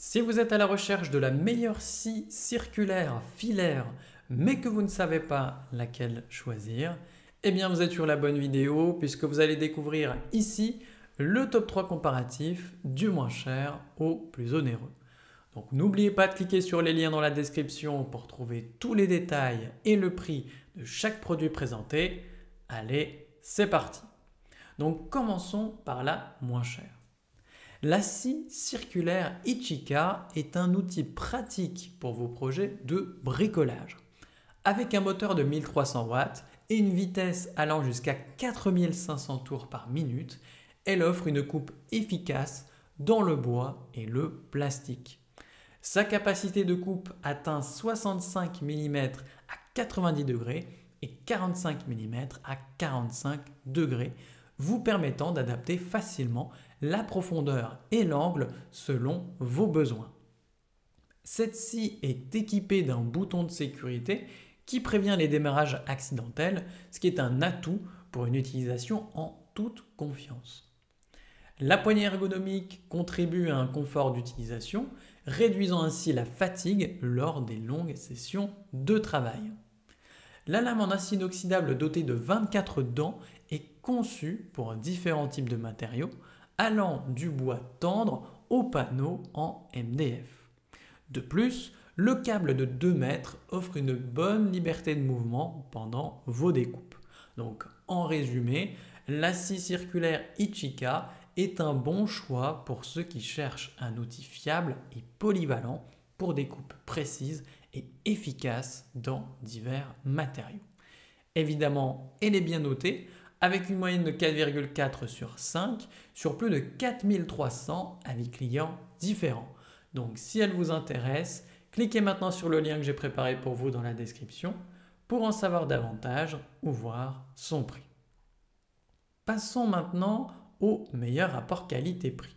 Si vous êtes à la recherche de la meilleure scie circulaire filaire, mais que vous ne savez pas laquelle choisir, eh bien vous êtes sur la bonne vidéo puisque vous allez découvrir ici le top 3 comparatif du moins cher au plus onéreux. Donc n'oubliez pas de cliquer sur les liens dans la description pour trouver tous les détails et le prix de chaque produit présenté. Allez, c'est parti. Donc commençons par la moins chère. La scie circulaire Ichika est un outil pratique pour vos projets de bricolage. Avec un moteur de 1300 watts et une vitesse allant jusqu'à 4500 tours par minute, elle offre une coupe efficace dans le bois et le plastique. Sa capacité de coupe atteint 65 mm à 90 degrés et 45 mm à 45 degrés, vous permettant d'adapter facilement la profondeur et l'angle selon vos besoins. Cette scie est équipée d'un bouton de sécurité qui prévient les démarrages accidentels, ce qui est un atout pour une utilisation en toute confiance. La poignée ergonomique contribue à un confort d'utilisation, réduisant ainsi la fatigue lors des longues sessions de travail. La lame en acier inoxydable dotée de 24 dents est conçue pour différents types de matériaux, allant du bois tendre au panneau en MDF. De plus, le câble de 2 mètres offre une bonne liberté de mouvement pendant vos découpes. Donc en résumé, la scie circulaire Ichika est un bon choix pour ceux qui cherchent un outil fiable et polyvalent pour des coupes précises et efficaces dans divers matériaux. Évidemment, elle est bien notée avec une moyenne de 4,4 sur 5 sur plus de 4300 avis clients différents. Donc si elle vous intéresse, cliquez maintenant sur le lien que j'ai préparé pour vous dans la description pour en savoir davantage ou voir son prix. Passons maintenant au meilleur rapport qualité-prix.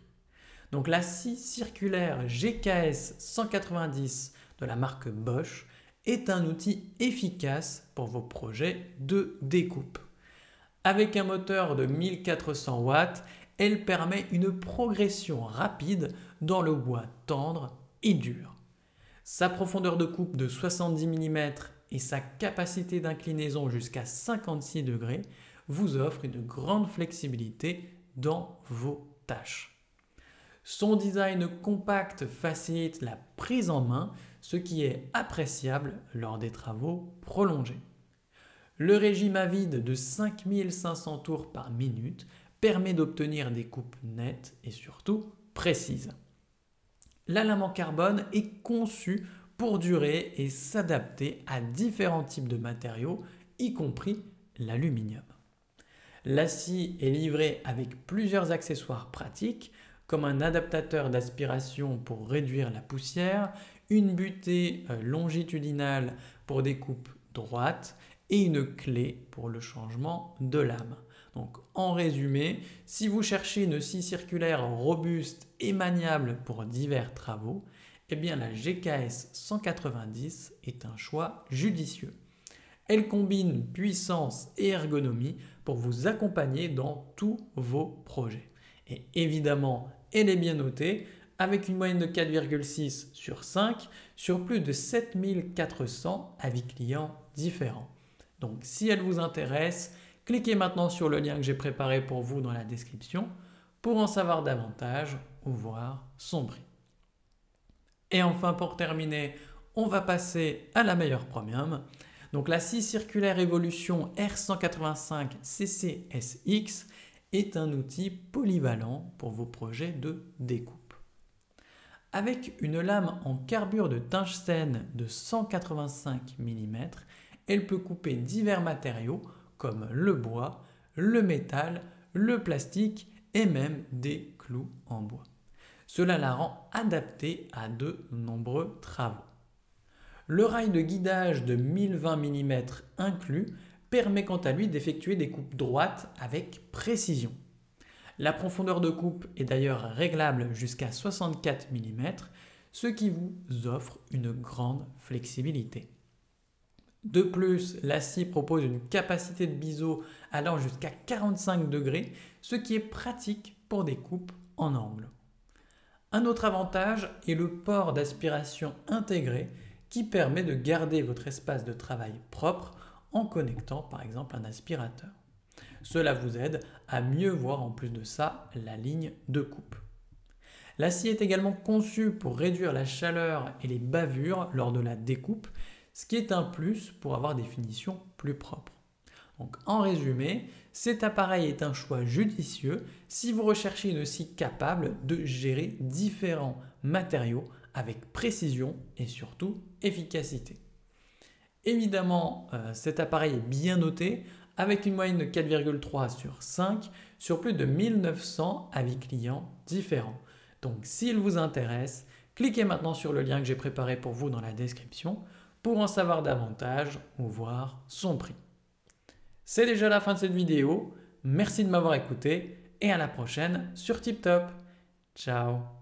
Donc la scie circulaire GKS 190 de la marque Bosch est un outil efficace pour vos projets de découpe. Avec un moteur de 1400 watts, elle permet une progression rapide dans le bois tendre et dur. Sa profondeur de coupe de 70 mm et sa capacité d'inclinaison jusqu'à 56 degrés vous offrent une grande flexibilité dans vos tâches. Son design compact facilite la prise en main, ce qui est appréciable lors des travaux prolongés. Le régime à vide de 5500 tours par minute permet d'obtenir des coupes nettes et surtout précises. La lame en carbone est conçue pour durer et s'adapter à différents types de matériaux, y compris l'aluminium. La scie est livrée avec plusieurs accessoires pratiques, comme un adaptateur d'aspiration pour réduire la poussière, une butée longitudinale pour des coupes droites et une clé pour le changement de lame. Donc en résumé, si vous cherchez une scie circulaire robuste et maniable pour divers travaux, eh bien la GKS 190 est un choix judicieux. Elle combine puissance et ergonomie pour vous accompagner dans tous vos projets. Et évidemment, elle est bien notée avec une moyenne de 4,6 sur 5 sur plus de 7400 avis clients différents. Donc si elle vous intéresse, cliquez maintenant sur le lien que j'ai préparé pour vous dans la description pour en savoir davantage ou voir son prix. Et enfin pour terminer, on va passer à la meilleure premium. Donc la scie circulaire Evolution R185 CCSX est un outil polyvalent pour vos projets de découpe. Avec une lame en carbure de tungstène de 185 mm, elle peut couper divers matériaux comme le bois, le métal, le plastique et même des clous en bois. Cela la rend adaptée à de nombreux travaux. Le rail de guidage de 1020 mm inclus permet quant à lui d'effectuer des coupes droites avec précision. La profondeur de coupe est d'ailleurs réglable jusqu'à 64 mm, ce qui vous offre une grande flexibilité. De plus, la scie propose une capacité de biseau allant jusqu'à 45 degrés, ce qui est pratique pour des coupes en angle. Un autre avantage est le port d'aspiration intégré qui permet de garder votre espace de travail propre en connectant par exemple un aspirateur. Cela vous aide à mieux voir en plus de ça la ligne de coupe. L'acier est également conçu pour réduire la chaleur et les bavures lors de la découpe, ce qui est un plus pour avoir des finitions plus propres. Donc, en résumé, cet appareil est un choix judicieux si vous recherchez une scie capable de gérer différents matériaux avec précision et surtout efficacité. Évidemment, cet appareil est bien noté avec une moyenne de 4,3 sur 5 sur plus de 1900 avis clients différents. Donc s'il vous intéresse, cliquez maintenant sur le lien que j'ai préparé pour vous dans la description pour en savoir davantage ou voir son prix. C'est déjà la fin de cette vidéo. Merci de m'avoir écouté et à la prochaine sur TipTop. Ciao.